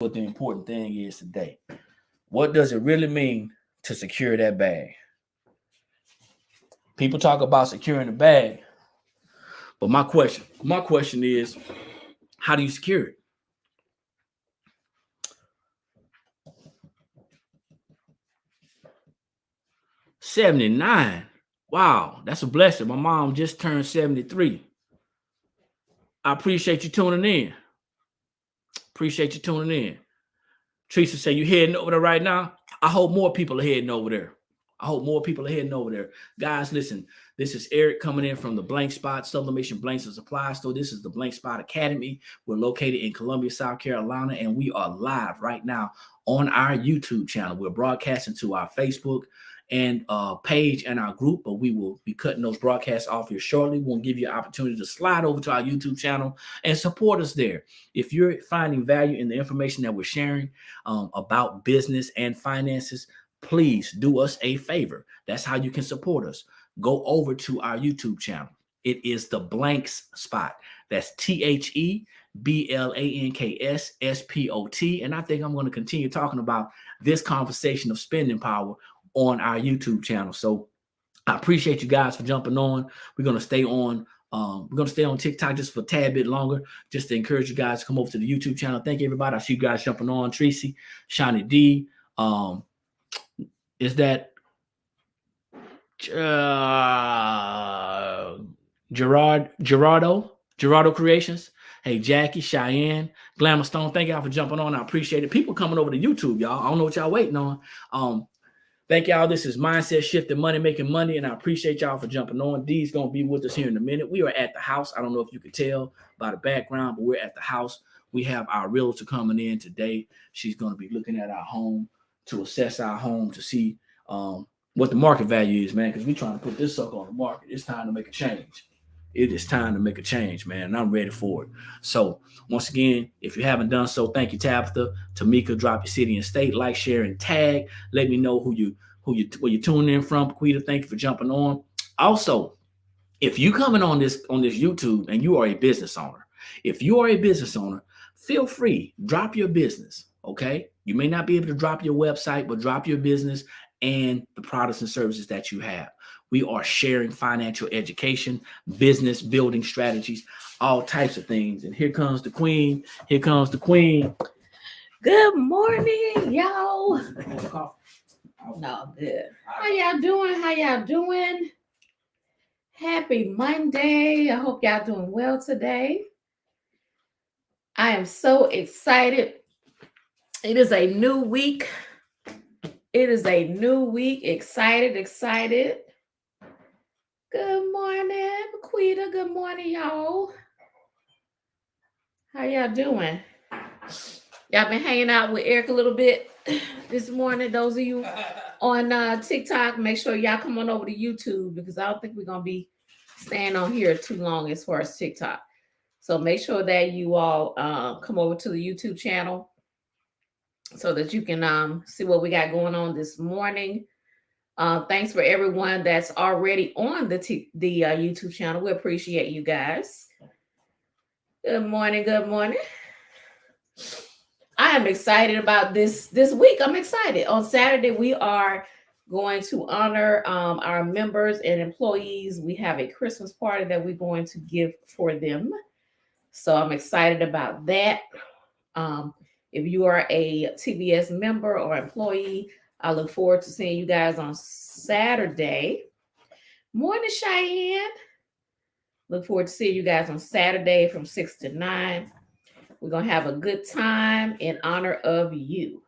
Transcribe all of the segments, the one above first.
what the important thing is today. What does it really mean to secure that bag? People talk about securing the bag, but my question is, how do you secure it? '79. Wow, that's a blessing. My mom just turned 73. I appreciate you tuning in. Teresa say you heading over there right now. I hope more people are heading over there. Guys, listen, this is Eric coming in from the Blank Spot Sublimation Blanks and Supply Store. This is the Blank Spot Academy. We're located in Columbia, South Carolina, and we are live right now on our YouTube channel. We're broadcasting to our Facebook and page and our group, but we will be cutting those broadcasts off here shortly. We'll give you an opportunity to slide over to our YouTube channel and support us there. If you're finding value in the information that we're sharing about business and finances, please do us a favor. That's how you can support us. Go over to our YouTube channel. It is the Blanks Spot. That's TheBlanksSpot. And I think I'm going to continue talking about this conversation of spending power on our YouTube channel. So I appreciate you guys for jumping on. We're going to stay on. We're going to stay on TikTok just for a tad bit longer, just to encourage you guys to come over to the YouTube channel. Thank you, everybody. I see you guys jumping on. Tracy, Shawnee D. Is that Gerardo Creations? Hey, Jackie, Cheyenne, Glamour Stone, thank y'all for jumping on. I appreciate it. People coming over to YouTube, y'all. I don't know what y'all waiting on. Thank y'all. This is Mindset Shift and Money Making Money, and I appreciate y'all for jumping on. Dee's going to be with us here in a minute. We are at the house. I don't know if you can tell by the background, but we're at the house. We have our realtor coming in today. She's going to be looking at our home to assess our home to see what the market value is, man, because we're trying to put this sucker on the market. It's time to make a change. It is time to make a change, man, and I'm ready for it. So once again, if you haven't done so, thank you, Tabitha. Tamika, drop your city and state, like, share, and tag. Let me know where you're tuning in from. Quita, thank you for jumping on. Also, if you coming on this YouTube and you are a business owner, feel free, drop your business. Okay, you may not be able to drop your website, but drop your business and the products and services that you have. We are sharing financial education, business building strategies, all types of things. And here comes the queen. Good morning, y'all. No, good. How y'all doing? Happy Monday. I hope y'all doing well today. I am so excited. It is a new week. Excited. Good morning, Maquita. Good morning, y'all. How y'all doing? Y'all been hanging out with Eric a little bit this morning. Those of you on TikTok, make sure y'all come on over to YouTube, because I don't think we're going to be staying on here too long as far as TikTok. So make sure that you all come over to the YouTube channel so that you can see what we got going on this morning. Thanks for everyone that's already on the YouTube channel. We appreciate you guys. Good morning. I am excited about this week. I'm excited. On Saturday, we are going to honor our members and employees. We have a Christmas party that we're going to give for them. So I'm excited about that. If you are a TBS member or employee, I look forward to seeing you guys on Saturday. Morning, Cheyenne. Look forward to seeing you guys on Saturday from 6 to 9. We're going to have a good time in honor of you.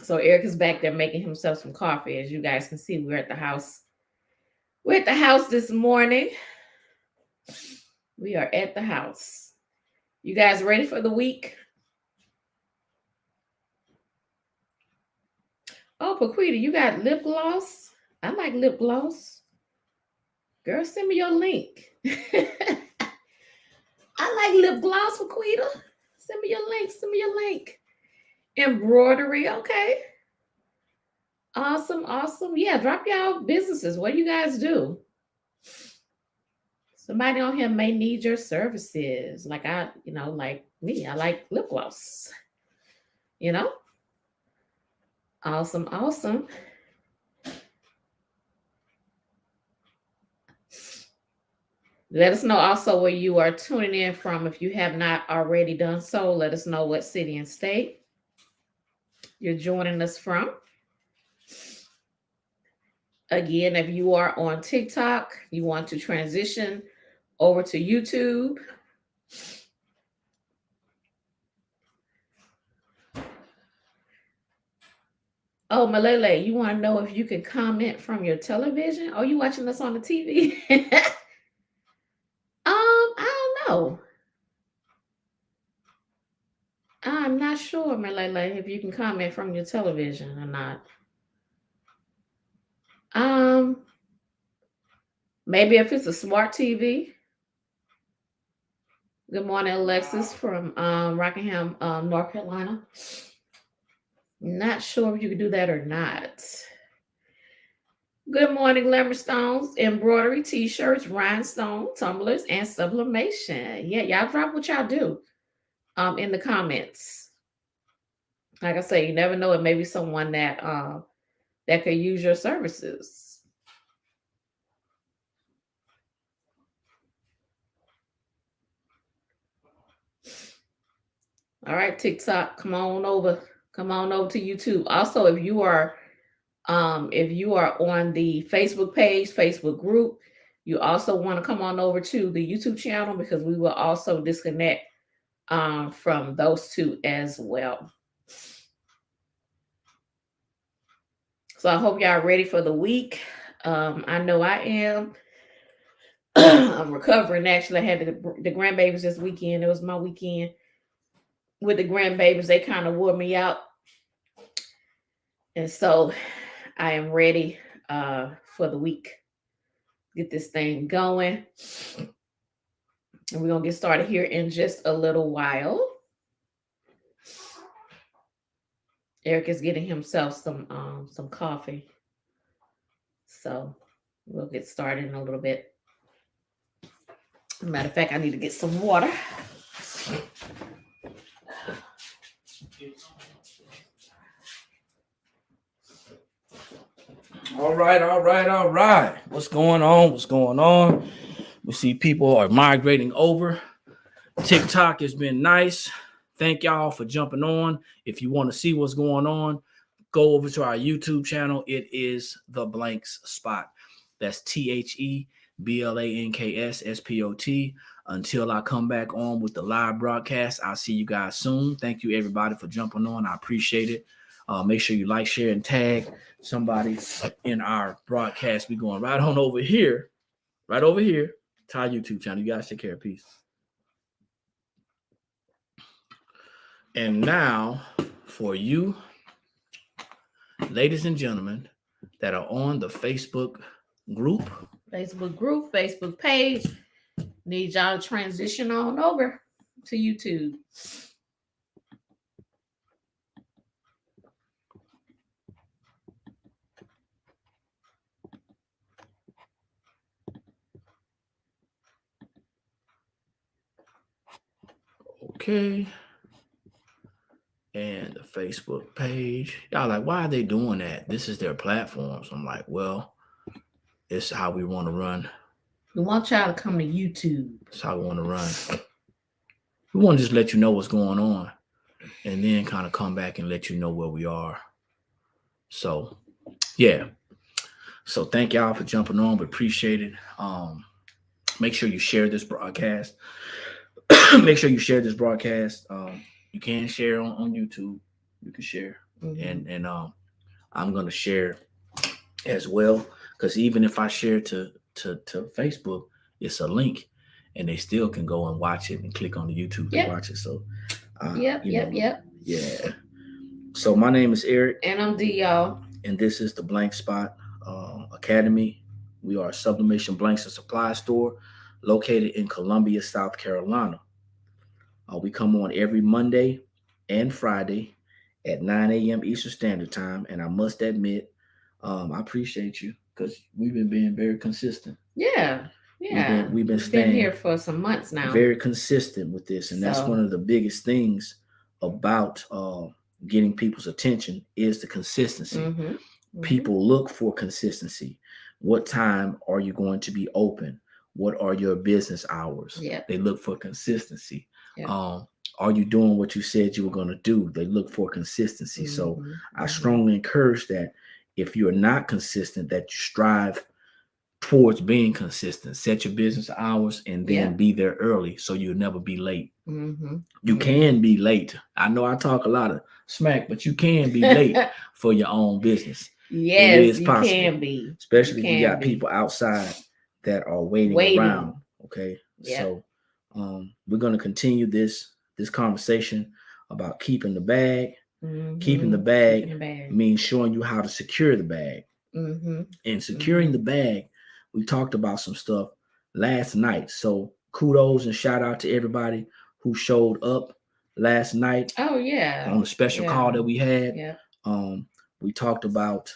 So Eric is back there making himself some coffee. As you guys can see, we're at the house. We're at the house this morning. We are at the house. You guys ready for the week? Oh, Paquita, you got lip gloss? I like lip gloss. Girl, send me your link. I like lip gloss, Paquita. Send me your link. Embroidery, okay. Awesome. Yeah, drop y'all businesses. What do you guys do? Somebody on here may need your services. Like Me, I like lip gloss. You know? Awesome, awesome. Let us know also where you are tuning in from. If you have not already done so, let us know what city and state you're joining us from. Again, if you are on TikTok, you want to transition over to YouTube. Oh, Malele, you want to know if you can comment from your television? Are you watching us on the TV? I don't know. I'm not sure, Malele, if you can comment from your television or not. Maybe if it's a smart TV. Good morning, Alexis from Rockingham, North Carolina. Not sure if you can do that or not. Good morning, Lemmerstones, embroidery, t-shirts, rhinestone, tumblers, and sublimation. Yeah, y'all drop what y'all do in the comments. Like I say, you never know, it may be someone that that could use your services. All right, TikTok, come on over to YouTube. Also, if you are on the Facebook page, Facebook group, you also want to come on over to the YouTube channel because we will also disconnect from those two as well. So I hope y'all ready for the week. I know I am. I'm recovering. Actually, I had the grandbabies this weekend. It was my weekend with the grandbabies. They kind of wore me out. And so I am ready for the week. Get this thing going. And we're going to get started here in just a little while. Eric is getting himself some coffee. So we'll get started in a little bit. Matter of fact, I need to get some water. All right. What's going on? We see people are migrating over. TikTok has been nice. Thank y'all for jumping on. If you want to see what's going on, go over to our YouTube channel. It is The Blanks Spot. That's TheBlanksSpot. Until I come back on with the live broadcast, I'll see you guys soon. Thank you, everybody, for jumping on. I appreciate it. Make sure you like, share, and tag somebody in our broadcast. We're going right over here to our YouTube channel. You guys take care. Peace. And now, for you, ladies and gentlemen, that are on the Facebook page, need y'all to transition on over to YouTube. Okay. And the Facebook page. Y'all like, why are they doing that? This is their platform. So I'm like, well, it's how we want to run. We want y'all to come to YouTube. That's how we want to run. We want to just let you know what's going on and then kind of come back and let you know where we are. So, yeah. So thank y'all for jumping on. We appreciate it. Make sure you share this broadcast. You can share on YouTube. You can share. Mm-hmm. And I'm going to share as well. Because even if I share to Facebook, it's a link. And they still can go and watch it and click on the YouTube to watch it. So, Yep. Yeah. So my name is Eric. And I'm D, y'all. And this is the Blank Spot Academy. We are a sublimation blanks and supply store located in Columbia, South Carolina. We come on every Monday and Friday at 9 a.m. Eastern Standard Time. And I must admit, I appreciate you because we've been being very consistent. Yeah. Yeah, we've been been staying here for some months now. very consistent with this, and that's So- one of the biggest things about getting people's attention is the consistency. People look for consistency. What time are you going to be open? What are your business hours? Yeah. They look for consistency. Yeah. Are you doing what you said you were going to do? They look for consistency. So I strongly encourage that if you're not consistent, that you strive towards being consistent. Set your business hours and then be there early so you'll never be late. You can be late. I know I talk a lot of smack, but you can be late for your own business. Yes, it is you possible, can be. especially if you got people outside that are waiting around. Okay, so we're going to continue this conversation about keeping the bag. Keeping the bag means showing you how to secure the bag. And securing the bag, we talked about some stuff last night. So kudos and shout out to everybody who showed up last night. Oh yeah, on the special call that we had. Yeah. We talked about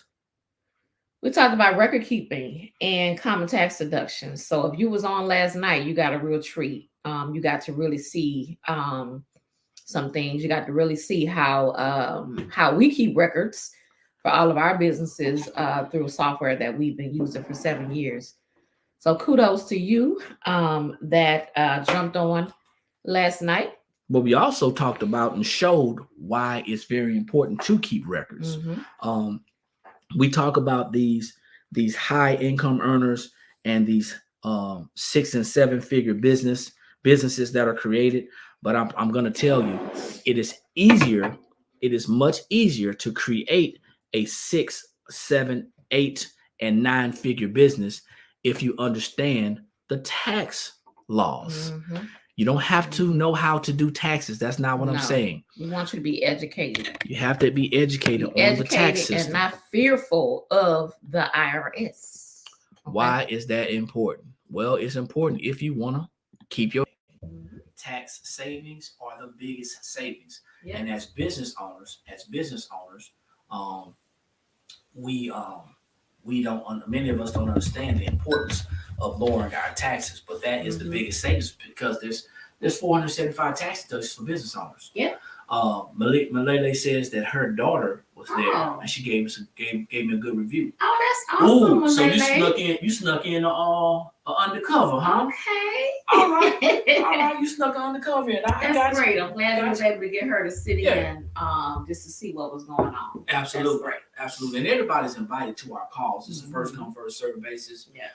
record keeping and common tax deductions. So if you was on last night, you got a real treat. You got to really see some things. You got to really see how we keep records for all of our businesses through software that we've been using for 7 years. So kudos to you that jumped on last night. But we also talked about and showed why it's very important to keep records. We talk about these high income earners and these 6 and 7 figure businesses that are created. But I'm going to tell you, it is much easier to create a 6, 7, 8, and 9 figure business if you understand the tax laws. You don't have to know how to do taxes. That's not what I'm saying. We want you to be educated. You have to be educated on the tax system. And not fearful of the IRS. Okay? Why is that important? Well, it's important if you want to keep your tax savings are the biggest savings. Yeah. And as business owners, we don't. Many of us don't understand the importance of lowering our taxes, but that is the biggest savings because there's 475 tax deductions for business owners. Yeah. Malele says that her daughter was there and she gave me a good review. Oh, that's awesome. Ooh, so you snuck in undercover, huh? Okay. All right, you snuck undercover in. That's great. I'm glad I was able to get her to sit in just to see what was going on. Absolutely. Absolutely. And everybody's invited to our calls. It's a first come, first served basis. Yeah.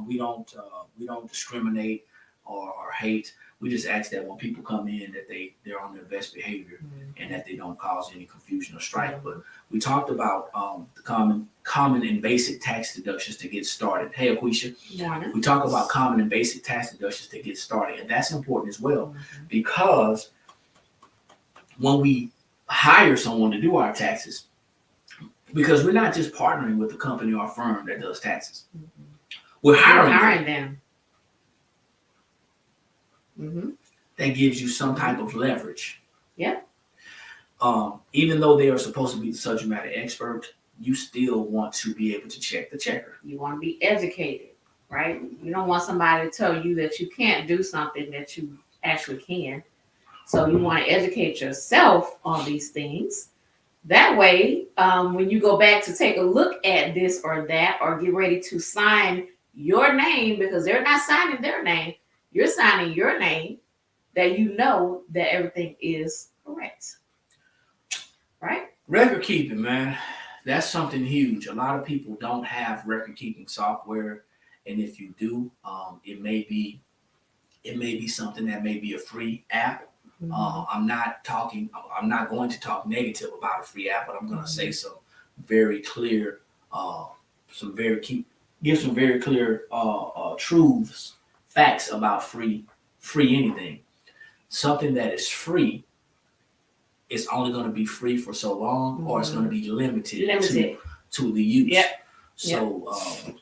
We don't discriminate or hate. We just ask that when people come in that they're on their best behavior and that they don't cause any confusion or strife. But we talked about the common and basic tax deductions to get started. Hey, Aquisha. Yeah. We talk about common and basic tax deductions to get started. And that's important as well because when we hire someone to do our taxes, because we're not just partnering with the company or firm that does taxes. We're hiring them. That gives you some type of leverage. Yeah. Even though they are supposed to be the subject matter expert, you still want to be able to check the checker. You want to be educated, right? You don't want somebody to tell you that you can't do something that you actually can. So you want to educate yourself on these things. That way, when you go back to take a look at this or that, or get ready to sign your name, because they're not signing their name, you're signing your name, that you know that everything is correct. Right? Record keeping, man. That's something huge. A lot of people don't have record keeping software. And if you do, it may be something that may be a free app. I'm not going to talk negative about a free app, but I'm going to say some very clear, truths, facts about free anything. Something that is free is only going to be free for so long, or it's going to be limited. To the use. Yep. So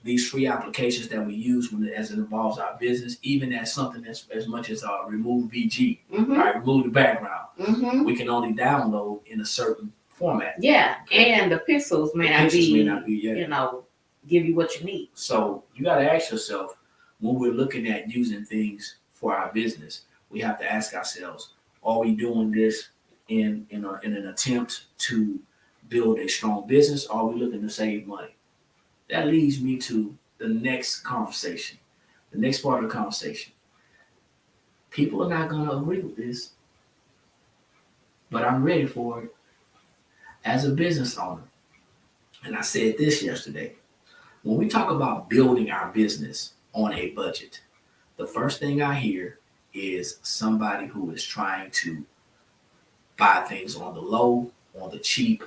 these free applications that we use as it involves our business, even as something as much as remove VG, right? Remove the background, we can only download in a certain format. Yeah, okay. And the pixels may not be give you what you need. So you got to ask yourself, when we're looking at using things for our business, we have to ask ourselves, are we doing this in an attempt to build a strong business, or are we looking to save money? That leads me to the next conversation, the next part of the conversation. People are not going to agree with this, but I'm ready for it. As a business owner, and I said this yesterday, when we talk about building our business on a budget, the first thing I hear is somebody who is trying to buy things on the low, on the cheap.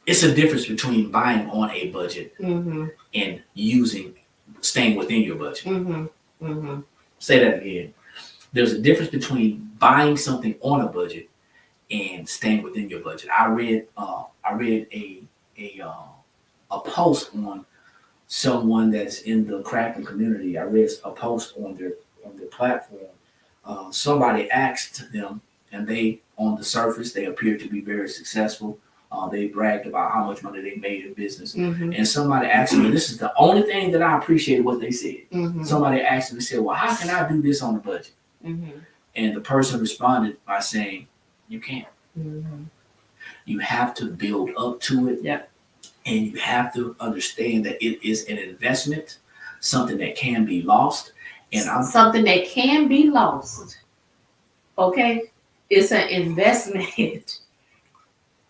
It's a difference between buying on a budget and staying within your budget. Say that again. There's a difference between buying something on a budget and staying within your budget. I read a post on someone that's in the crafting community. I read a post on their platform. Somebody asked them, and they, on the surface, they appeared to be very successful. They bragged about how much money they made in business. And somebody asked me, this is the only thing that I appreciated what they said. Somebody asked me, said, well, how can I do this on a budget? And the person responded by saying, you can't. You have to build up to it. And you have to understand that it is an investment, something that can be lost. And something that can be lost. Okay? It's an investment.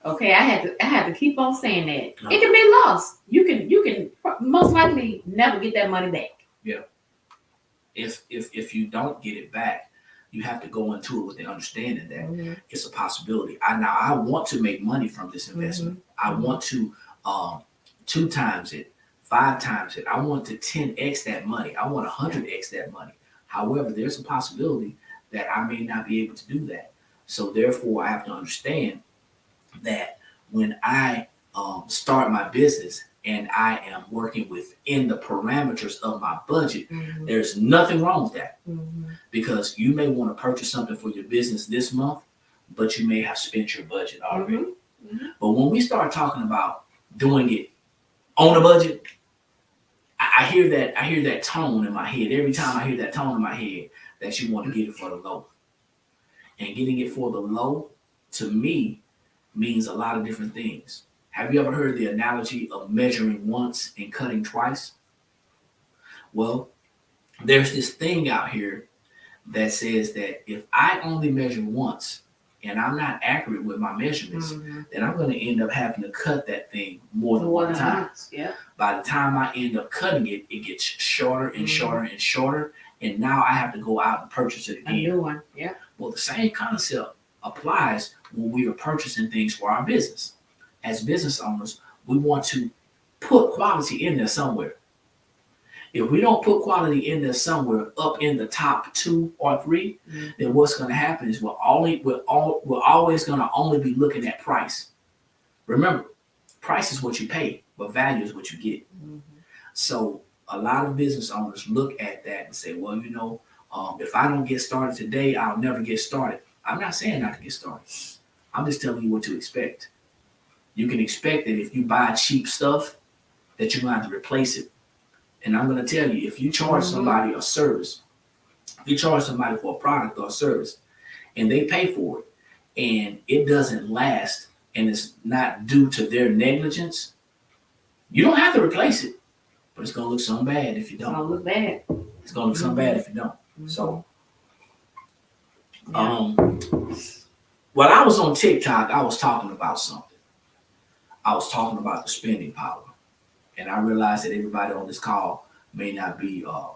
Okay, I had to keep on saying that. It can be lost. You can most likely never get that money back. Yeah. If you don't get it back, you have to go into it with the understanding that it's a possibility. I want to make money from this investment. I want to 2 times it, 5 times it. I want to 10x that money. I want 100x that money. However, there's a possibility that I may not be able to do that. So therefore, I have to understand that when I start my business and I am working within the parameters of my budget, there's nothing wrong with that. Because you may want to purchase something for your business this month, but you may have spent your budget already. But when we start talking about doing it on a budget, I hear that tone in my head. Every time I hear that tone in my head, that you want to get it for the low. And getting it for the low, to me, means a lot of different things. Have you ever heard the analogy of measuring once and cutting twice? Well, there's this thing out here that says that if I only measure once and I'm not accurate with my measurements, then I'm going to end up having to cut that thing more than one time. By the time I end up cutting it, it gets shorter and shorter and shorter, and now I have to go out and purchase it again. A new one. Well, the same concept applies when we are purchasing things for our business. As business owners, we want to put quality in there somewhere. If we don't put quality in there somewhere up in the top 2 or 3, then what's going to happen is we're always going to only be looking at price. Remember, price is what you pay, but value is what you get. So a lot of business owners look at that and say, well, if I don't get started today, I'll never get started. I'm not saying not to get started. I'm just telling you what to expect. You can expect that if you buy cheap stuff, that you're going to have to replace it. And I'm going to tell you, if you charge somebody a service, if you charge somebody for a product or a service, and they pay for it, and it doesn't last, and it's not due to their negligence, you don't have to replace it. But it's going to look so bad if you don't. It's going to look bad. It's going to look so bad if you don't. So, while I was on TikTok, I was talking about something. I was talking about the spending power. And I realized that everybody on this call may not be a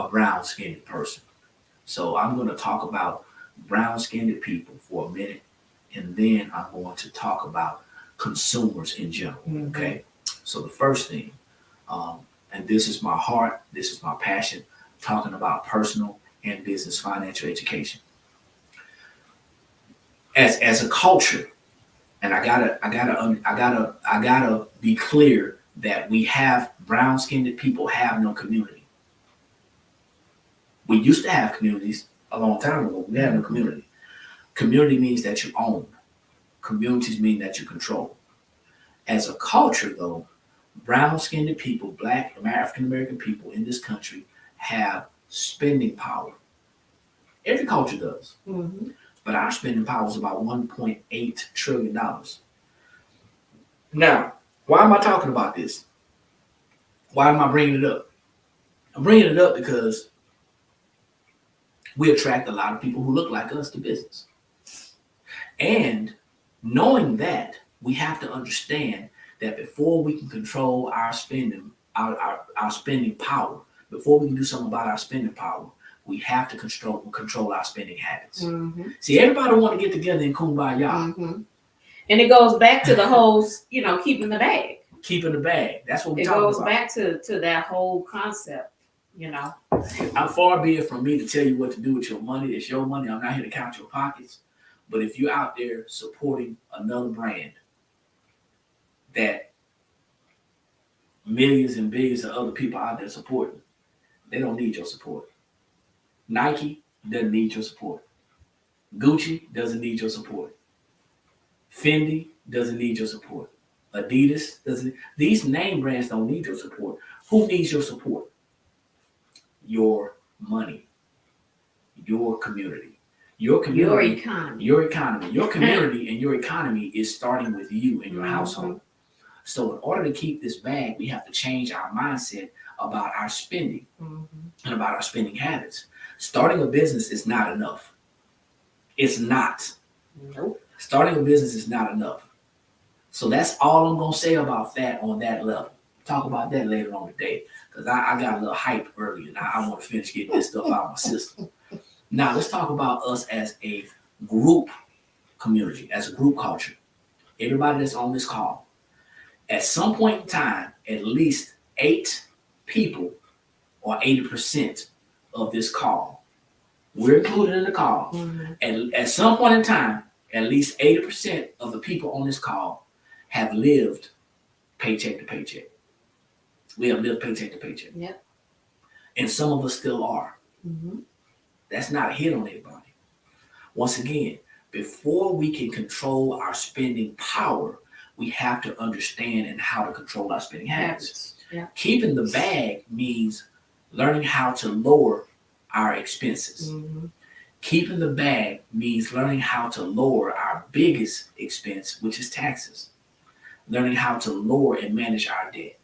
brown-skinned person. So I'm going to talk about brown-skinned people for a minute, and then I'm going to talk about consumers in general, okay? So the first thing, and this is my heart, this is my passion, talking about personal and business financial education. As a culture, and I gotta be clear that we have brown-skinned people have no community. We used to have communities a long time ago. We have no community. Community means that you own. Communities mean that you control. As a culture, though, brown-skinned people, Black African American people in this country have spending power. Every culture does. Mm-hmm. But our spending power is about $1.8 trillion. Now, why am I talking about this? Why am I bringing it up? I'm bringing it up because we attract a lot of people who look like us to business. And knowing that, we have to understand that before we can control our spending, our spending power, before we can do something about our spending power, we have to control our spending habits. Mm-hmm. See, everybody want to get together and kumbaya. Mm-hmm. And it goes back to the whole, keeping the bag. Keeping the bag. That's what we're talking about. It goes back to that whole concept, I'm far be it from me to tell you what to do with your money. It's your money. I'm not here to count your pockets. But if you're out there supporting another brand that millions and billions of other people out there supporting, they don't need your support. Nike doesn't need your support. Gucci doesn't need your support. Fendi doesn't need your support. Adidas doesn't. These name brands don't need your support. Who needs your support? Your money, your community. Your economy. Your economy. Your community and your economy is starting with you and your Mm-hmm. household. So in order to keep this bag, we have to change our mindset about our spending Mm-hmm. and about our spending habits. Starting a business is not enough. It's not. Nope. Starting a business is not enough. So that's all I'm going to say about that on that level. Talk about that later on today because I got a little hype earlier and I want to finish getting this stuff out of my system. Now, let's talk about us as a group community, as a group culture. Everybody that's on this call. At some point in time, at least 8 people or 80% of this call, we're included in the call. Mm-hmm. And at some point in time, at least 80% of the people on this call have lived paycheck to paycheck. We have lived paycheck to paycheck. Yep. And some of us still are. Mm-hmm. That's not a hit on anybody. Once again, before we can control our spending power, we have to understand and how to control our spending habits. Yeah. Keeping the bag means learning how to lower our expenses. Mm-hmm. Keeping the bag means learning how to lower our biggest expense, which is taxes. Learning how to lower and manage our debt.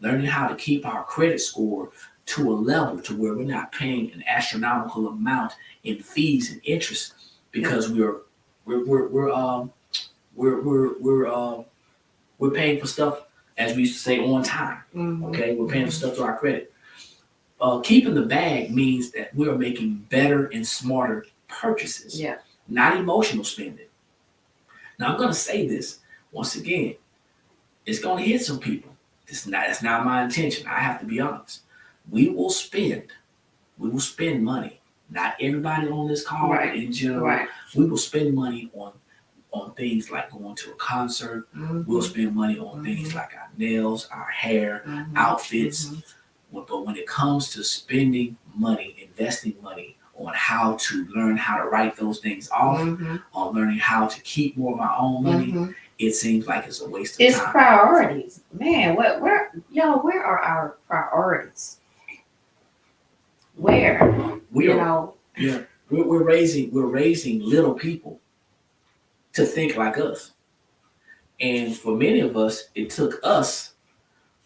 Learning how to keep our credit score to a level to where we're not paying an astronomical amount in fees and interest because we're paying for stuff, as we used to say, on time. Mm-hmm. Okay, we're paying for stuff to our credit. Keeping the bag means that we're making better and smarter purchases, not emotional spending. Now, I'm going to say this once again. It's going to hit some people. That's not my intention. I have to be honest. We will spend money. Not everybody on this call, but in general. Right. We will spend money on things like going to a concert. Mm-hmm. We'll spend money on things like our nails, our hair, outfits. Mm-hmm. But when it comes to spending money, investing money on how to learn how to write those things off, on learning how to keep more of our own money, it seems like it's a waste of time. It's priorities. Man, where are our priorities? Where? We're raising little people to think like us. And for many of us, it took us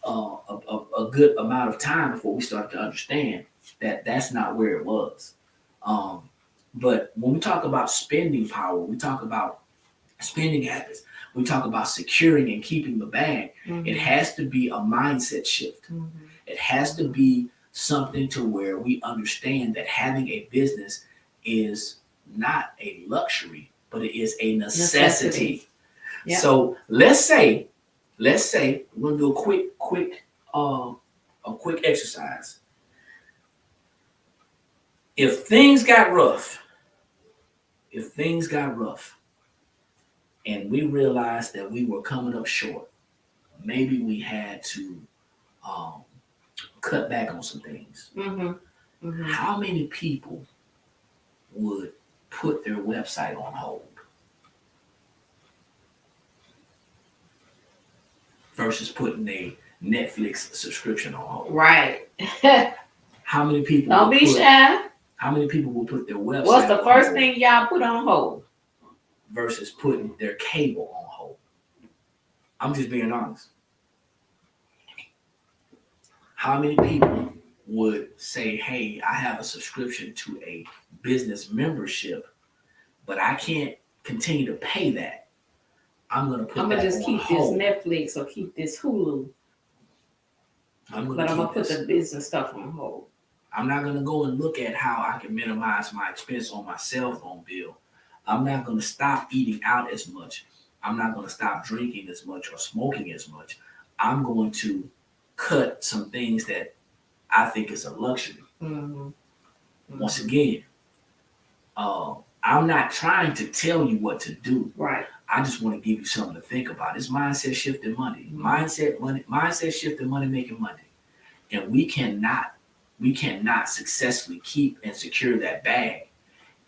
a good amount of time before we started to understand that that's not where it was. But when we talk about spending power, we talk about spending habits, we talk about securing and keeping the bag, it has to be a mindset shift. It has to be something to where we understand that having a business is not a luxury, but it is a necessity. Yep. So let's say we're gonna do a quick exercise. If things got rough, and we realized that we were coming up short, maybe we had to cut back on some things. How many people would put their website on hold versus putting a Netflix subscription on hold? Right. How many people? Don't be shy. How many people will put their website? What's the on first hold thing y'all put on hold? versus putting their cable on hold? I'm just being honest. How many people would say, hey, I have a subscription to a business membership, but I can't continue to pay that. I'm going to put that just on keep hold. this Netflix or keep this Hulu. I'm But I'm going to put the business stuff on hold. I'm not going to go and look at how I can minimize my expense on my cell phone bill. I'm not going to stop eating out as much. I'm not going to stop drinking as much or smoking as much. I'm going to cut some things that I think is a luxury. Once again, I'm not trying to tell you what to do. Right. I just want to give you something to think about. It's mindset shifting money. Mindset shifting money making money. And we cannot successfully keep and secure that bag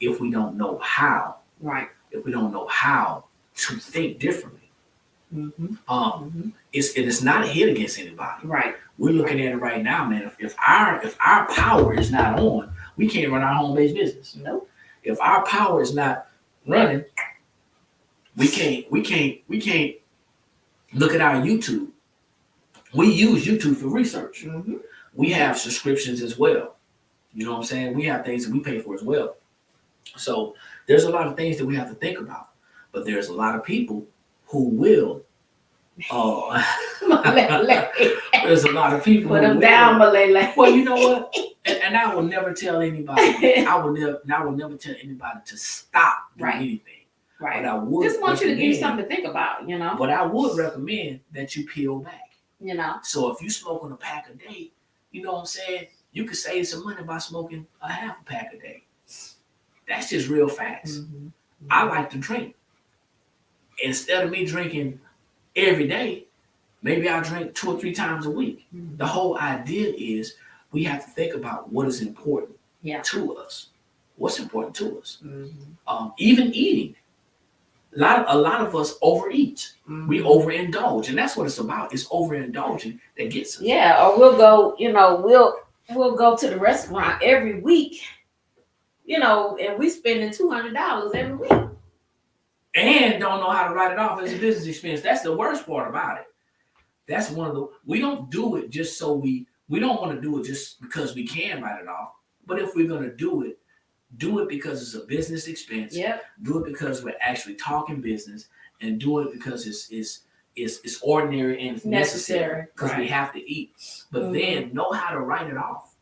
if we don't know how. Right. If we don't know how to think differently. It's not a hit against anybody. Right. We're looking at it right now, man. If our power is not on, we can't run our home-based business. Nope. If our power is not running, we can't look at our YouTube. We use YouTube for research. We have subscriptions as well. You know what I'm saying? We have things that we pay for as well. So there's a lot of things that we have to think about. But there's a lot of people who will. There's a lot of people. Put them down, Malele. Well, you know what? And I will never tell anybody. I will never tell anybody to stop doing anything. Right. But I would just want you to give you something to think about, you know. But I would recommend that you peel back. You know. So if you smoking a pack a day, you know what I'm saying? You could save some money by smoking a half a pack a day. That's just real facts. I like to drink. Instead of me drinking every day, maybe I drink 2 or 3 times a week. The whole idea is we have to think about what is important to us. What's important to us? Even eating. A lot of us overeat. We overindulge, and that's what it's about. It's overindulging that gets us. Yeah, or we'll go, you know, we'll go to the restaurant every week, you know, and we spending $200 every week. And don't know how to write it off as a business expense. That's the worst part about it. That's we don't do it just so we don't want to do it just because we can write it off. But if we're going to do it because it's a business expense. Yep. Do it because we're actually talking business, and do it because it's ordinary and it's necessary because we have to eat. But then know how to write it off.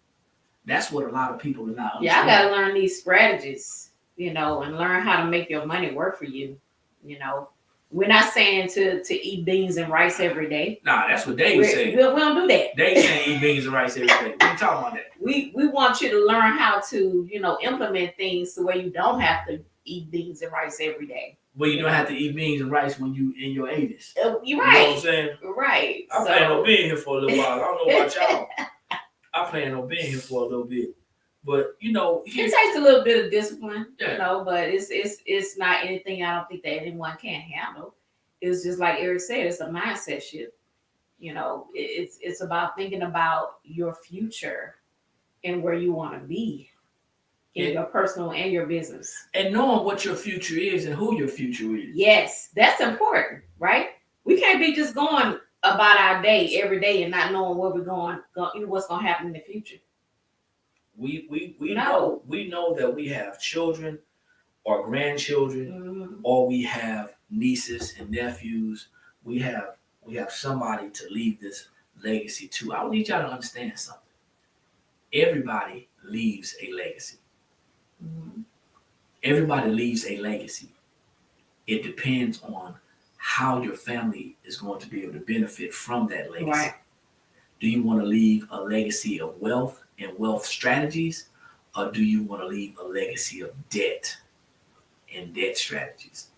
That's what a lot of people are not. Yeah, I got to learn these strategies, you know, and learn how to make your money work for you. You know, we're not saying to eat beans and rice every day. Nah, that's what Dave said. We don't do that. Dave saying eat beans and rice every day. We ain't talking about that. We want you to learn how to, you know, implement things the way you don't have to eat beans and rice every day. Well, you don't have to eat beans and rice when you in your 80s. You're right. You know what I'm saying? Right. I plan on being here for a little while. I don't know about y'all. I plan on being here for a little bit. But you know, it takes a little bit of discipline, you know, but it's not anything I don't think that anyone can handle. It's just like Eric said, it's a mindset shift. You know, it's about thinking about your future and where you want to be in your personal and your business. And knowing what your future is and who your future is. Yes, that's important, right? We can't be just going about our day every day and not knowing where we're going, what's going to happen in the future. We know that we have children or grandchildren, or we have nieces and nephews. We have somebody to leave this legacy to. I need y'all to understand something. Everybody leaves a legacy. Everybody leaves a legacy. It depends on how your family is going to be able to benefit from that legacy. Right. Do you want to leave a legacy of wealth and wealth strategies, or do you want to leave a legacy of debt and debt strategies?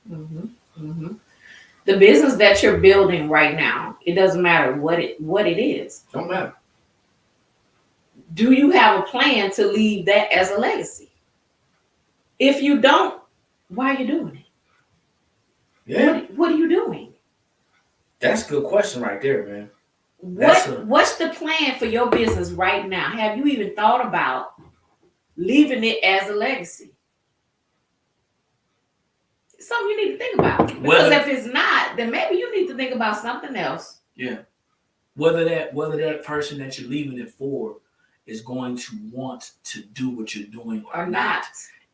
The business that you're building right now, it doesn't matter what it is. Don't matter. Do you have a plan to leave that as a legacy? If you don't, why are you doing it? Yeah. What are you doing? That's a good question right there, man. What's the plan for your business right now? Have you even thought about leaving it as a legacy? It's something you need to think about. Because if it's not, then maybe you need to think about something else. Yeah. Whether that person that you're leaving it for is going to want to do what you're doing or not.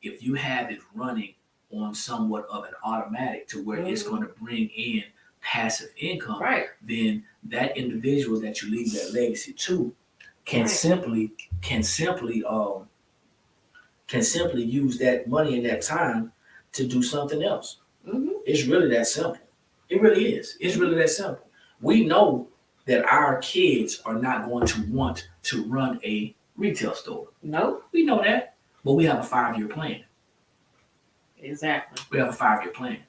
If you have it running on somewhat of an automatic to where it's going to bring in passive income, then that individual that you leave that legacy to can simply use that money and that time to do something else. It's really that simple. It really is. It's really that simple. We know that our kids are not going to want to run a retail store. No. We know that, but we have a 5-year plan. Exactly. We have a 5-year plan.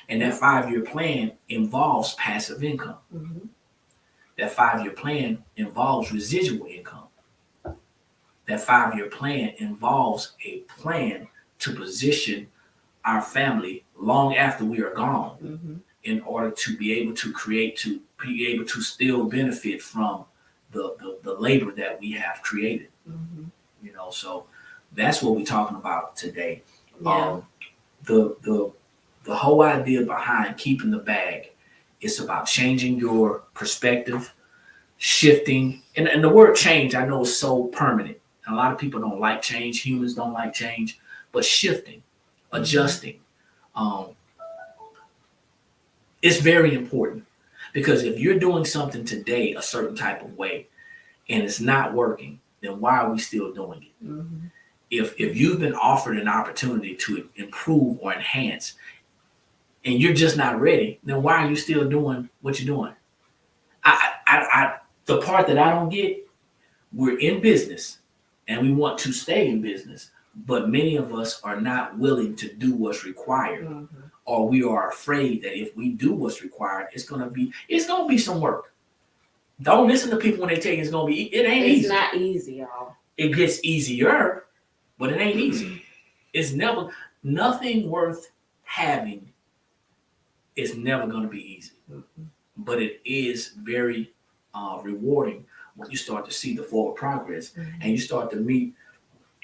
And that 5-year plan involves passive income. That 5-year plan involves residual income. That 5-year plan involves a plan to position our family long after we are gone in order to be able to still benefit from the labor that we have created. You know, so that's what we're talking about today. Yeah. The whole idea behind keeping the bag is about changing your perspective, shifting, and the word change I know is so permanent. And a lot of people don't like change. Humans don't like change, but shifting, adjusting, it's very important, because if you're doing something today a certain type of way and it's not working, then why are we still doing it? If you've been offered an opportunity to improve or enhance and you're just not ready, then why are you still doing what you're doing? The part that I don't get, we're in business and we want to stay in business, but many of us are not willing to do what's required, or we are afraid that if we do what's required, it's gonna be some work. Don't listen to people when they tell you it ain't easy. It's not easy, y'all. It gets easier, but it ain't easy. It's nothing worth having is never gonna be easy. But it is very rewarding when you start to see the forward progress and you start to meet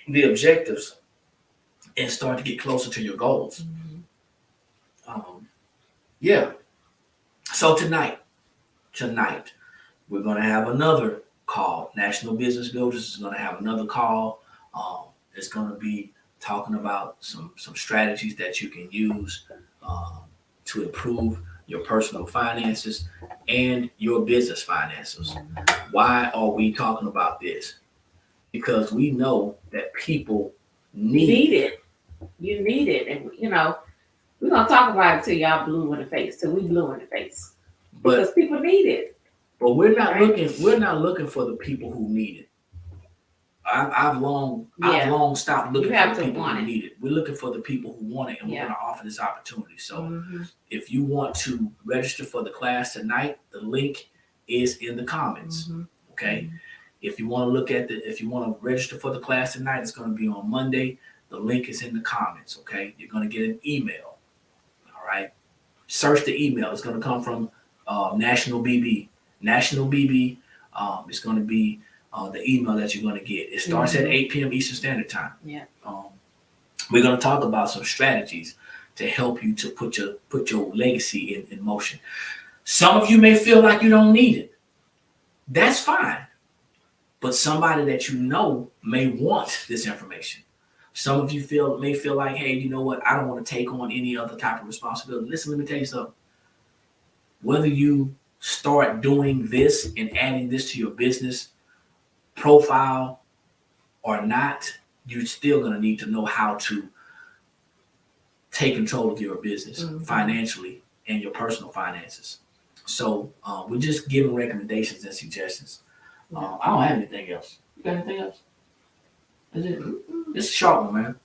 the objectives and start to get closer to your goals. So tonight, we're going to have another call. National Business Builders is going to have another call. It's going to be talking about some strategies that you can use to improve your personal finances and your business finances. Why are we talking about this? Because we know that people need it. You need it. And, you know, we're going to talk about it till y'all blue in the face, till we blue in the face. Because people need it. But we're not looking for the people who need it. I've long stopped looking for the people who need it. We're looking for the people who want it, and we're going to offer this opportunity. So if you want to register for the class tonight, the link is in the comments. Okay. If you want to register for the class tonight, it's going to be on Monday. The link is in the comments. Okay. You're going to get an email. All right. Search the email. It's going to come from National BB. National BB is going to be the email that you're going to get. It starts at 8 p.m. Eastern Standard Time. Yeah. We're going to talk about some strategies to help you to put your legacy in motion. Some of you may feel like you don't need it. That's fine. But somebody that you know may want this information. Some of you may feel like, hey, you know what? I don't want to take on any other type of responsibility. Listen, let me tell you something. Whether you start doing this and adding this to your business profile or not, you're still going to need to know how to take control of your business financially and your personal finances. So we're just giving recommendations and suggestions. I don't have anything else. You got anything else? Is it? It's a short one, man.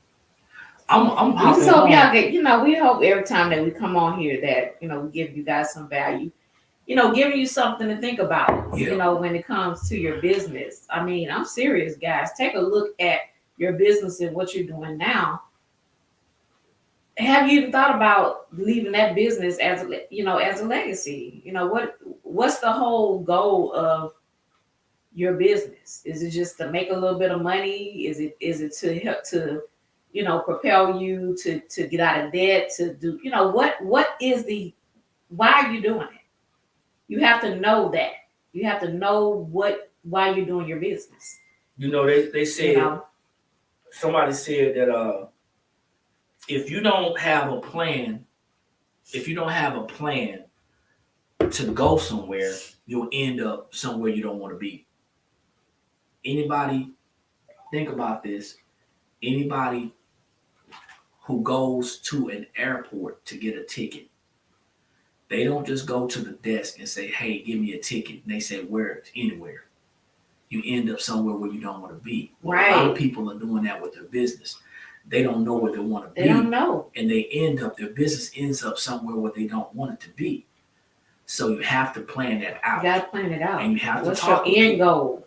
I just hope y'all get, we hope every time that we come on here that, we give you guys some value, giving you something to think about, when it comes to your business. I mean, I'm serious, guys. Take a look at your business and what you're doing now. Have you even thought about leaving that business as a legacy? what's the whole goal of your business? Is it just to make a little bit of money? Is it to help to, propel you to get out of debt, to do, what is why are you doing it? You have to know that. You have to know why you're doing your business. They said, somebody said that if you don't have a plan to go somewhere, you'll end up somewhere you don't want to be. Anybody, think about this. Anybody who goes to an airport to get a ticket, they don't just go to the desk and say, hey, give me a ticket. And they say, where? Anywhere. You end up somewhere where you don't want to be. Right. A lot of people are doing that with their business. They don't know where they want to be. They don't know. And their business ends up somewhere where they don't want it to be. So you have to plan that out. You got to plan it out. And you have to What's talk. What's your end goal?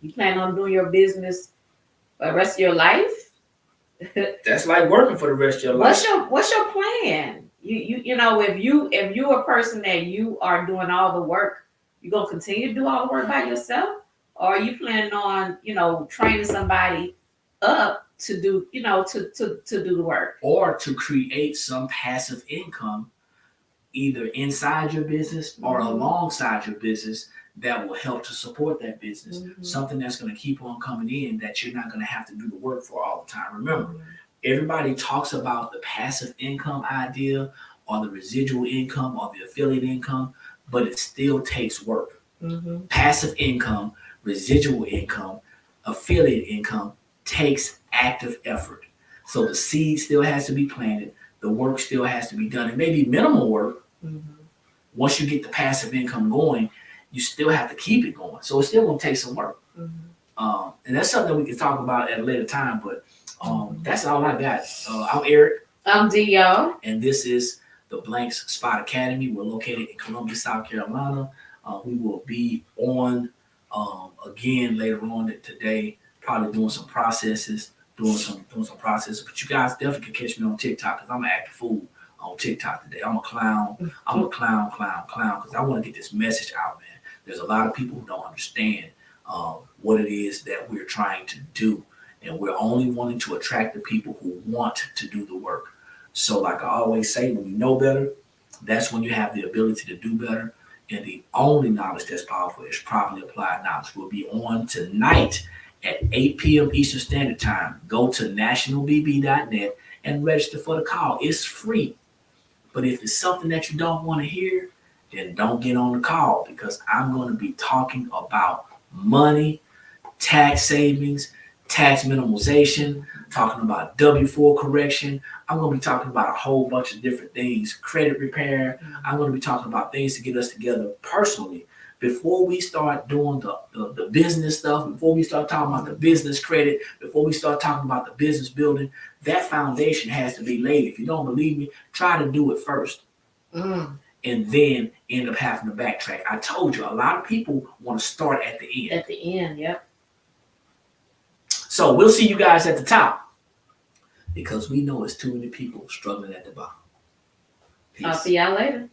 You plan on doing your business for the rest of your life? That's like working for the rest of your life. What's your plan? If you're a person that you are doing all the work, you gonna continue to do all the work by yourself, or are you planning on training somebody up to do to do the work, or to create some passive income, either inside your business or alongside your business that will help to support that business. Something that's going to keep on coming in that you're not going to have to do the work for all the time. Remember, everybody talks about the passive income idea or the residual income or the affiliate income, but it still takes work. Passive income, residual income, affiliate income takes active effort. So the seed still has to be planted. The work still has to be done. It may be minimal work. Once you get the passive income going, you still have to keep it going. So it's still going to take some work. And that's something we can talk about at a later time. But that's all I got. I'm Eric. I'm D, y'all. And this is the Blanks Spot Academy. We're located in Columbia, South Carolina. We will be on again later on today, probably doing some processes. Doing some processes. But you guys definitely can catch me on TikTok because I'm an active fool on TikTok today. I'm a clown. I'm a clown because I want to get this message out, man. There's a lot of people who don't understand what it is that we're trying to do. And we're only wanting to attract the people who want to do the work. So like I always say, when you know better, that's when you have the ability to do better. And the only knowledge that's powerful is properly applied knowledge. We'll be on tonight at 8 p.m. Eastern Standard Time. Go to nationalbb.net and register for the call. It's free. But if it's something that you don't want to hear, then don't get on the call because I'm going to be talking about money, tax savings, tax minimization, talking about W-4 correction. I'm going to be talking about a whole bunch of different things, credit repair. I'm going to be talking about things to get us together personally. Before we start doing the business stuff, before we start talking about the business credit, before we start talking about the business building, that foundation has to be laid. If you don't believe me, try to do it first. And then end up having to backtrack. I told you, a lot of people want to start at the end. At the end, yep. So we'll see you guys at the top because we know it's too many people struggling at the bottom. Peace. I'll see y'all later.